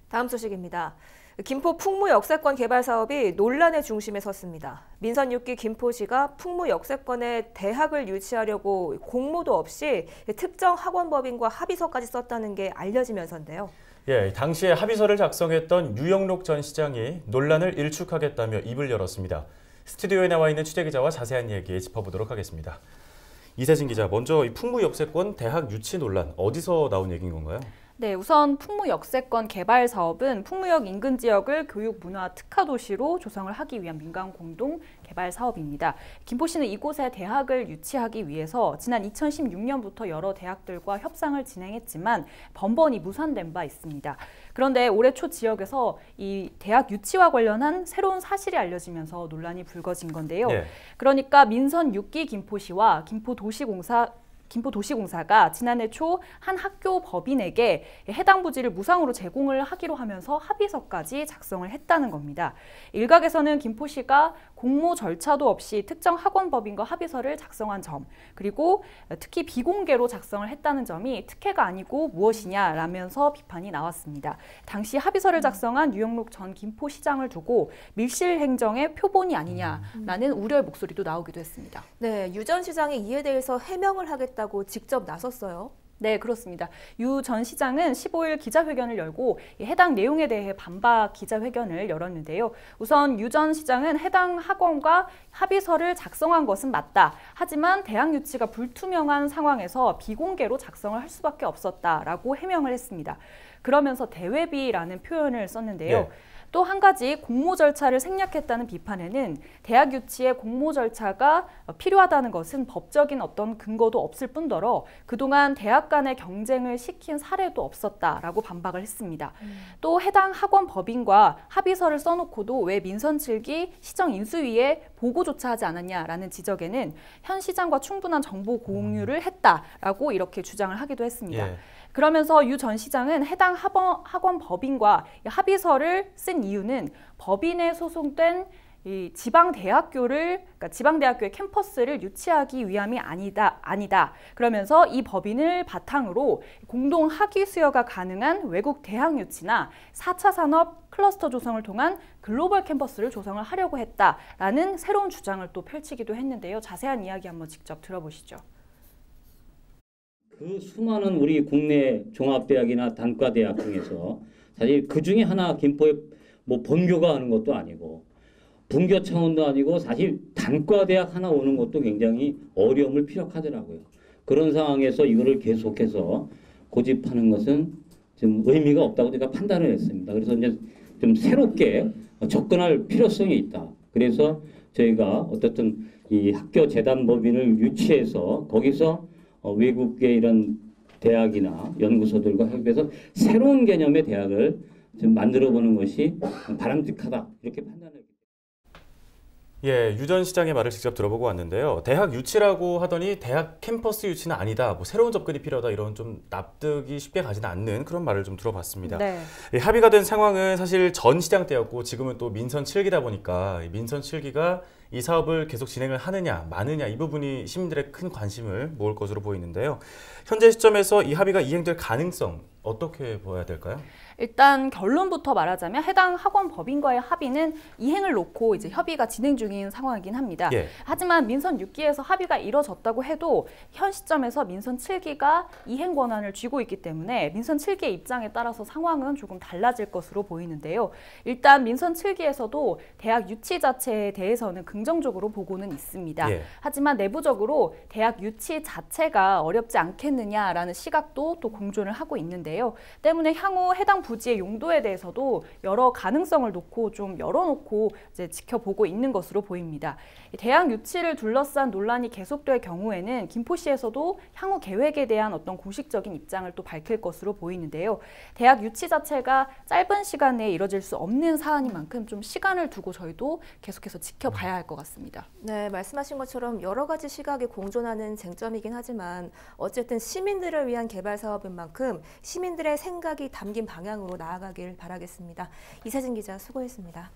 다음 소식입니다. 김포 풍무 역세권 개발 사업이 논란의 중심에 섰습니다. 민선 6기 김포시가 풍무 역세권에 대학을 유치하려고 공모도 없이 특정 학원법인과 합의서까지 썼다는 게 알려지면서인데요. 예, 당시에 합의서를 작성했던 유영록 전 시장이 논란을 일축하겠다며 입을 열었습니다. 스튜디오에 나와 있는 취재기자와 자세한 이야기 짚어보도록 하겠습니다. 이세진 기자, 먼저 이 풍무 역세권 대학 유치 논란 어디서 나온 얘기인 건가요? 네, 우선 풍무 역세권 개발 사업은 풍무역 인근 지역을 교육 문화 특화 도시로 조성을 하기 위한 민간 공동 개발 사업입니다. 김포시는 이곳에 대학을 유치하기 위해서 지난 2016년부터 여러 대학들과 협상을 진행했지만 번번이 무산된 바 있습니다. 그런데 올해 초 지역에서 이 대학 유치와 관련한 새로운 사실이 알려지면서 논란이 불거진 건데요. 네. 그러니까 민선 6기 김포시와 김포도시공사가 지난해 초 한 학교 법인에게 해당 부지를 무상으로 제공을 하기로 하면서 합의서까지 작성을 했다는 겁니다. 일각에서는 김포시가 공모 절차도 없이 특정 학원 법인과 합의서를 작성한 점, 그리고 특히 비공개로 작성을 했다는 점이 특혜가 아니고 무엇이냐라면서 비판이 나왔습니다. 당시 합의서를 작성한 유영록 전 김포시장을 두고 밀실 행정의 표본이 아니냐라는 우려의 목소리도 나오기도 했습니다. 네, 유 전 시장이 이에 대해서 해명을 하겠다고 직접 나섰어요. 네, 그렇습니다. 유 전 시장은 15일 기자회견을 열고 해당 내용에 대해 반박 기자회견을 열었는데요. 우선 유 전 시장은 해당 학원과 합의서를 작성한 것은 맞다. 하지만 대학 유치가 불투명한 상황에서 비공개로 작성을 할 수밖에 없었다라고 해명을 했습니다. 그러면서 대외비라는 표현을 썼는데요. 예. 또 한 가지 공모 절차를 생략했다는 비판에는 대학 유치에 공모 절차가 필요하다는 것은 법적인 어떤 근거도 없을 뿐더러 그동안 대학 간의 경쟁을 시킨 사례도 없었다라고 반박을 했습니다. 또 해당 학원 법인과 합의서를 써놓고도 왜 민선 7기 시정 인수위에 보고조차 하지 않았냐라는 지적에는 현 시장과 충분한 정보 공유를 했다라고 이렇게 주장을 하기도 했습니다. 예. 그러면서 유 전 시장은 해당 학원 법인과 합의서를 쓴 이유는 법인에 소속된 이 그러니까 지방대학교의 캠퍼스를 유치하기 위함이 아니다. 그러면서 이 법인을 바탕으로 공동 학위 수여가 가능한 외국 대학 유치나 4차 산업 클러스터 조성을 통한 글로벌 캠퍼스를 조성을 하려고 했다라는 새로운 주장을 또 펼치기도 했는데요. 자세한 이야기 한번 직접 들어보시죠. 그 수많은 우리 국내 종합대학이나 단과대학 중에서 사실 그 중에 하나 김포에 뭐 본교가 하는 것도 아니고 분교 차원도 아니고 사실 단과대학 하나 오는 것도 굉장히 어려움을 피력하더라고요. 그런 상황에서 이거를 계속해서 고집하는 것은 좀 의미가 없다고 제가 판단을 했습니다. 그래서 이제 좀 새롭게 접근할 필요성이 있다. 그래서 저희가 어떻든 이 학교 재단 법인을 유치해서 거기서 외국의 이런 대학이나 연구소들과 협의해서 새로운 개념의 대학을 좀 만들어보는 것이 바람직하다 이렇게 판단을. 예, 유 전 시장의 말을 직접 들어보고 왔는데요. 대학 유치라고 하더니 대학 캠퍼스 유치는 아니다. 뭐 새로운 접근이 필요하다. 이런 좀 납득이 쉽게 가지는 않는 그런 말을 좀 들어봤습니다. 네. 예, 합의가 된 상황은 사실 전 시장 때였고 지금은 또 민선 7기다 보니까 민선 7기가 이 사업을 계속 진행을 하느냐 마느냐 이 부분이 시민들의 큰 관심을 모을 것으로 보이는데요. 현재 시점에서 이 합의가 이행될 가능성 어떻게 보아야 될까요? 일단 결론부터 말하자면 해당 학원 법인과의 합의는 이행을 놓고 이제 협의가 진행 중인 상황이긴 합니다. 예. 하지만 민선 6기에서 합의가 이뤄졌다고 해도 현 시점에서 민선 7기가 이행 권한을 쥐고 있기 때문에 민선 7기의 입장에 따라서 상황은 조금 달라질 것으로 보이는데요. 일단 민선 7기에서도 대학 유치 자체에 대해서는 긍정적으로 보고는 있습니다. 예. 하지만 내부적으로 대학 유치 자체가 어렵지 않겠느냐라는 시각도 또 공존을 하고 있는데요. 때문에 향후 해당 부지의 용도에 대해서도 여러 가능성을 놓고 좀 열어놓고 이제 지켜보고 있는 것으로 보입니다. 대학 유치를 둘러싼 논란이 계속될 경우에는 김포시에서도 향후 계획에 대한 어떤 공식적인 입장을 또 밝힐 것으로 보이는데요. 대학 유치 자체가 짧은 시간 내에 이뤄질 수 없는 사안인 만큼 좀 시간을 두고 저희도 계속해서 지켜봐야 할 것 같습니다. 네, 말씀하신 것처럼 여러 가지 시각이 공존하는 쟁점이긴 하지만 어쨌든 시민들을 위한 개발 사업인 만큼 시민들의 생각이 담긴 방향으로 나아가길 바라겠습니다. 이세진 기자 수고했습니다.